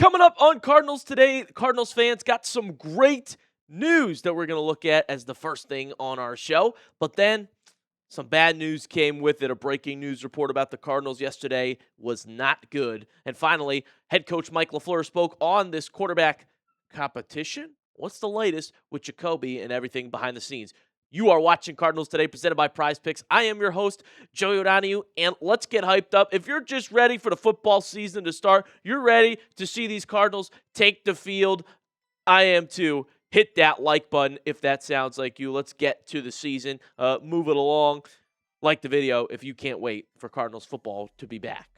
Coming up on Cardinals today, Cardinals fans got some great news that we're going to look at as the first thing on our show. But then some bad news came with it. A breaking news report about the Cardinals yesterday was not good. And finally, head coach Mike LaFleur spoke on this quarterback competition. What's the latest with Jacoby and everything behind the scenes? You are watching Cardinals Today, presented by Prize Picks. I am your host, Joey O'Donoghue, and let's get hyped up. If you're just ready for the football season to start, you're ready to see these Cardinals take the field, I am too. Hit that like button if that sounds like you. Let's get to the season. Move it along. Like the video if you can't wait for Cardinals football to be back.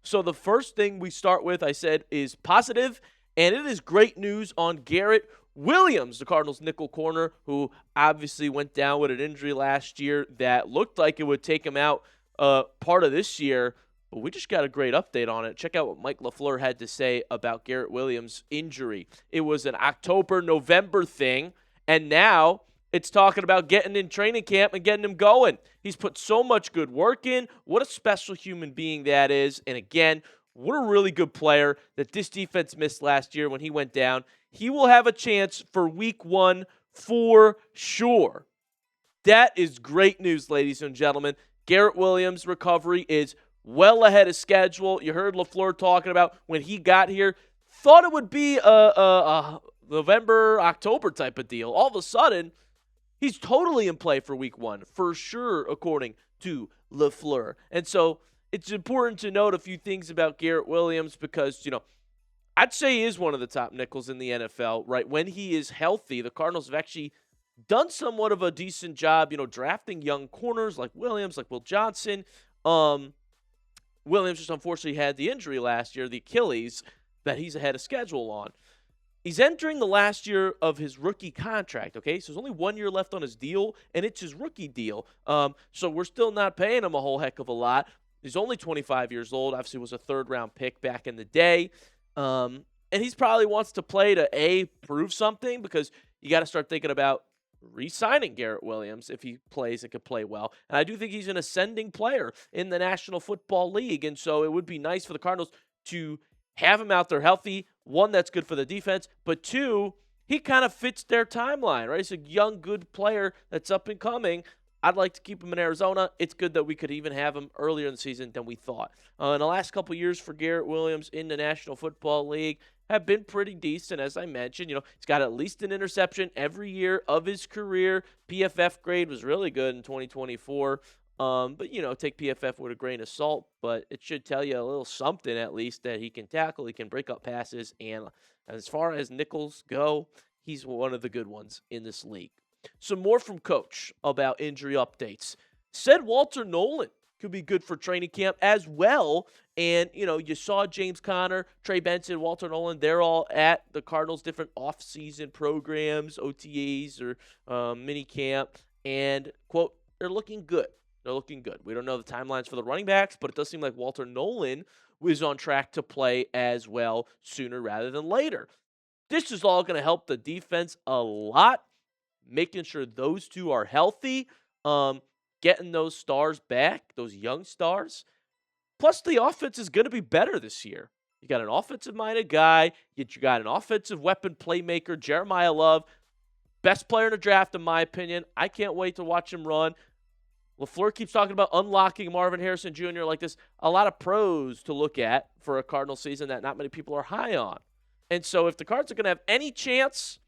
So the first thing we start with, I said, is positive, and it is great news on Garrett Williams, the Cardinals nickel corner, who obviously went down with an injury last year that looked like it would take him out part of this year. But we just got a great update on it. Check out what Mike LaFleur had to say about Garrett Williams' injury. It was an October, November thing, and now it's talking about getting in training camp and getting him going. He's put so much good work in. What a special human being that is. And again, what a really good player that this defense missed last year when he went down. He will have a chance for week 1 for sure. That is great news, ladies and gentlemen. Garrett Williams' recovery is well ahead of schedule. You heard LaFleur talking about when he got here. Thought it would be a November, October type of deal. All of a sudden, he's totally in play for week 1, for sure, according to LaFleur. And so it's important to note a few things about Garrett Williams because, I'd say he is one of the top nickels in the NFL, right? When he is healthy, the Cardinals have actually done somewhat of a decent job, drafting young corners like Williams, like Will Johnson. Williams just unfortunately had the injury last year, the Achilles, that he's ahead of schedule on. He's entering the last year of his rookie contract, okay? So there's only 1 year left on his deal, and it's his rookie deal. So we're still not paying him a whole heck of a lot. He's only 25 years old. Obviously was a third-round pick back in the day. And he's probably wants to play to, prove something because you got to start thinking about re-signing Garrett Williams if he plays and could play well. And I do think he's an ascending player in the National Football League. And so it would be nice for the Cardinals to have him out there healthy. 1, that's good for the defense. But 2, he kind of fits their timeline, right? He's a young, good player that's up and coming. I'd like to keep him in Arizona. It's good that we could even have him earlier in the season than we thought. In the last couple years for Garrett Williams in the National Football League have been pretty decent, as I mentioned. He's got at least an interception every year of his career. PFF grade was really good in 2024. But, take PFF with a grain of salt. But it should tell you a little something, at least, that he can tackle, he can break up passes. And as far as nickels go, he's one of the good ones in this league. Some more from Coach about injury updates. Said Walter Nolan could be good for training camp as well. And, you saw James Conner, Trey Benson, Walter Nolan. They're all at the Cardinals' different off-season programs, OTAs or mini camp. And, quote, they're looking good. They're looking good. We don't know the timelines for the running backs, but it does seem like Walter Nolan was on track to play as well sooner rather than later. This is all going to help the defense a lot. Making sure those two are healthy, getting those stars back, those young stars. Plus, the offense is going to be better this year. You got an offensive-minded guy. You got an offensive weapon playmaker, Jeremiah Love. Best player in the draft, in my opinion. I can't wait to watch him run. LaFleur keeps talking about unlocking Marvin Harrison Jr. like this. A lot of pros to look at for a Cardinal season that not many people are high on. And so if the Cards are going to have any chance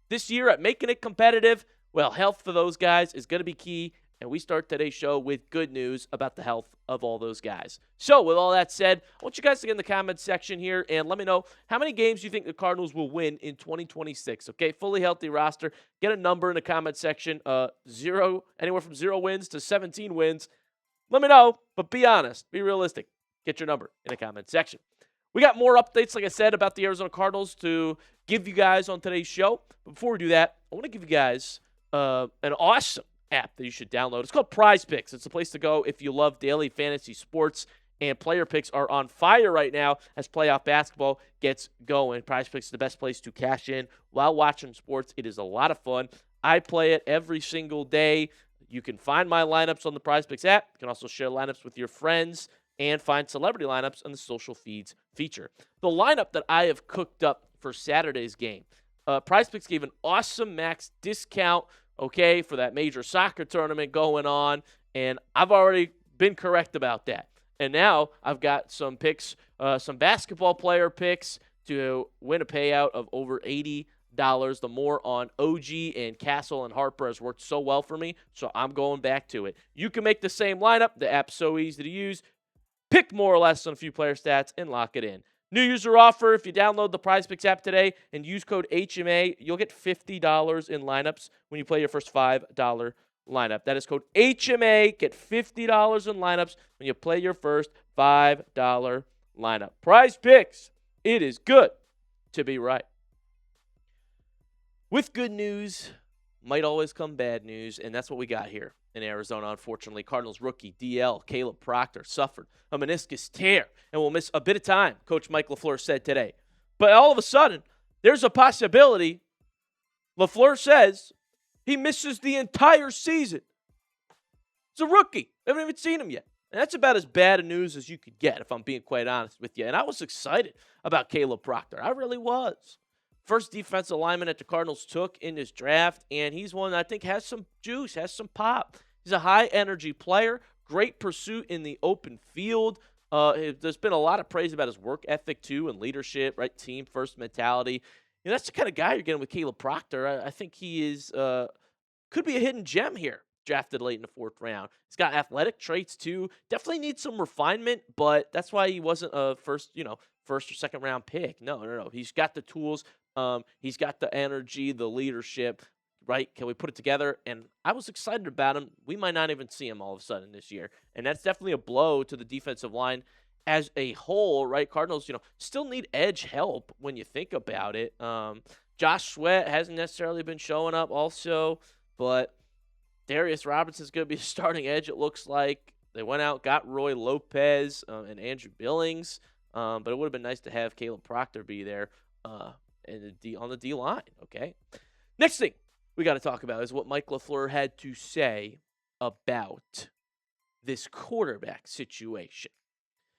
this year at making it competitive, well, health for those guys is going to be key. And we start today's show with good news about the health of all those guys. So with all that said, I want you guys to get in the comments section here and let me know how many games you think the Cardinals will win in 2026. Okay, fully healthy roster. Get a number in the comment section. Anywhere from 0 wins to 17 wins. Let me know, but be honest. Be realistic. Get your number in the comment section. We got more updates, like I said, about the Arizona Cardinals to give you guys on today's show. But before we do that, I want to give you guys an awesome app that you should download. It's called Prize Picks. It's the place to go if you love daily fantasy sports, and player picks are on fire right now as playoff basketball gets going. Prize Picks is the best place to cash in while watching sports. It is a lot of fun. I play it every single day. You can find my lineups on the Prize Picks app. You can also share lineups with your friends. and find celebrity lineups on the social feeds feature. The lineup that I have cooked up for Saturday's game, PrizePicks gave an awesome max discount, okay, for that major soccer tournament going on, and I've already been correct about that. And now I've got some picks, some basketball player picks to win a payout of over $80. The more on OG and Castle and Harper has worked so well for me, so I'm going back to it. You can make the same lineup. The app's so easy to use. Pick more or less on a few player stats and lock it in. New user offer, if you download the PrizePicks app today and use code HMA, you'll get $50 in lineups when you play your first $5 lineup. That is code HMA. Get $50 in lineups when you play your first $5 lineup. PrizePicks, it is good to be right. With good news might always come bad news, and that's what we got here in Arizona, unfortunately. Cardinals rookie DL Caleb Proctor suffered a meniscus tear and will miss a bit of time, Coach Mike LaFleur said today. But all of a sudden, there's a possibility LaFleur says he misses the entire season. It's a rookie. I haven't even seen him yet. And that's about as bad a news as you could get, if I'm being quite honest with you. And I was excited about Caleb Proctor. I really was. First defensive lineman that the Cardinals took in this draft, and he's one that I think has some juice, has some pop. He's a high-energy player, great pursuit in the open field. There's been a lot of praise about his work ethic, too, and leadership, right? Team-first mentality. You know, that's the kind of guy you're getting with Caleb Proctor. I think he is could be a hidden gem here, drafted late in the fourth round. He's got athletic traits, too. Definitely needs some refinement, but that's why he wasn't a first or second round pick. No. He's got the tools. He's got the energy, the leadership, right? Can we put it together? And I was excited about him. We might not even see him all of a sudden this year. And that's definitely a blow to the defensive line as a whole, right? Cardinals, still need edge help when you think about it. Josh Sweat hasn't necessarily been showing up also, but Darius Robinson's going to be a starting edge, it looks like. They went out, got Roy Lopez and Andrew Billings, but it would have been nice to have Caleb Proctor be there. On the D line, okay? Next thing we got to talk about is what Mike LaFleur had to say about this quarterback situation.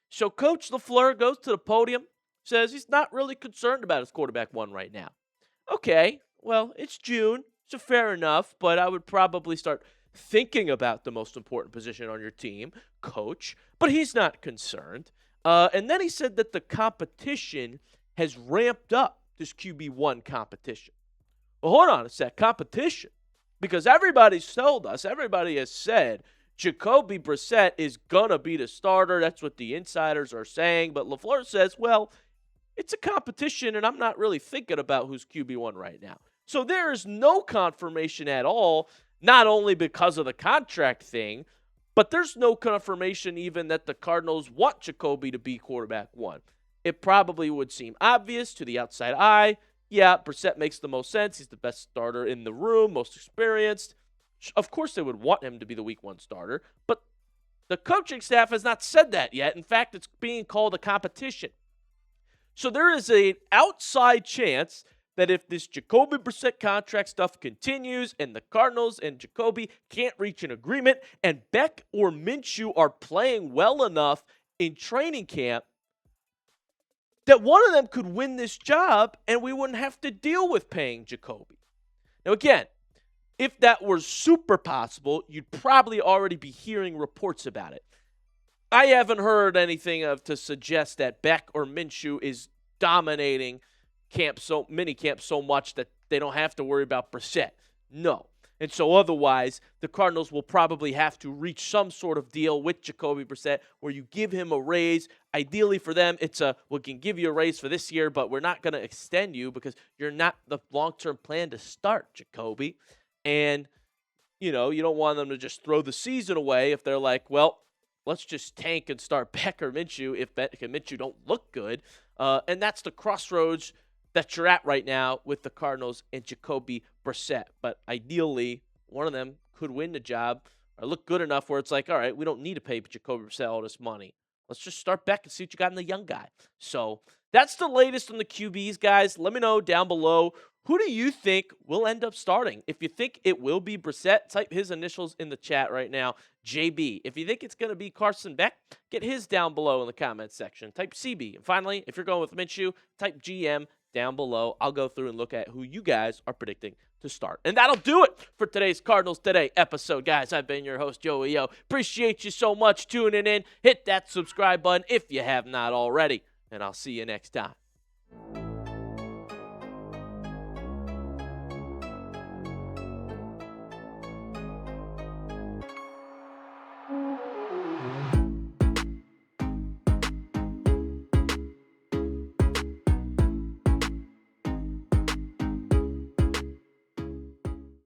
So Coach LaFleur goes to the podium, says he's not really concerned about his quarterback one right now. Okay, well, it's June, so fair enough, but I would probably start thinking about the most important position on your team, coach, but he's not concerned. And then he said that the competition has ramped up this QB1 competition. Well, hold on a sec. Competition. Because everybody's told us, everybody has said, Jacoby Brissett is going to be the starter. That's what the insiders are saying. But LaFleur says, well, it's a competition, and I'm not really thinking about who's QB1 right now. So there is no confirmation at all, not only because of the contract thing, but there's no confirmation even that the Cardinals want Jacoby to be quarterback one. It probably would seem obvious to the outside eye. Yeah, Brissett makes the most sense. He's the best starter in the room, most experienced. Of course they would want him to be the week one starter, but the coaching staff has not said that yet. In fact, it's being called a competition. So there is an outside chance that if this Jacoby Brissett contract stuff continues and the Cardinals and Jacoby can't reach an agreement and Beck or Minshew are playing well enough in training camp, that one of them could win this job and we wouldn't have to deal with paying Jacoby. Now, again, if that were super possible, you'd probably already be hearing reports about it. I haven't heard anything to suggest that Beck or Minshew is dominating minicamp so much that they don't have to worry about Brissett. No. And so otherwise, the Cardinals will probably have to reach some sort of deal with Jacoby Brissett where you give him a raise. Ideally for them, it's we can give you a raise for this year, but we're not going to extend you because you're not the long-term plan to start, Jacoby. And, you don't want them to just throw the season away if they're like, well, let's just tank and start Beck or Minshew if Beck and Minshew don't look good. And that's the crossroads that you're at right now with the Cardinals and Jacoby Brissett. But ideally, one of them could win the job or look good enough where it's like, all right, we don't need to pay Jacoby Brissett all this money. Let's just start Beck and see what you got in the young guy. So that's the latest on the QBs, guys. Let me know down below Who do you think will end up starting? If you think it will be Brissett, type his initials in the chat right now, JB. If you think it's going to be Carson Beck, get his down below in the comments section. Type CB. And finally, if you're going with Minshew, type GM down below. I'll go through and look at who you guys are predicting to start. And that'll do it for today's Cardinals Today episode, guys. I've been your host, Joey O. Appreciate you so much tuning in. Hit that subscribe button if you have not already. And I'll see you next time.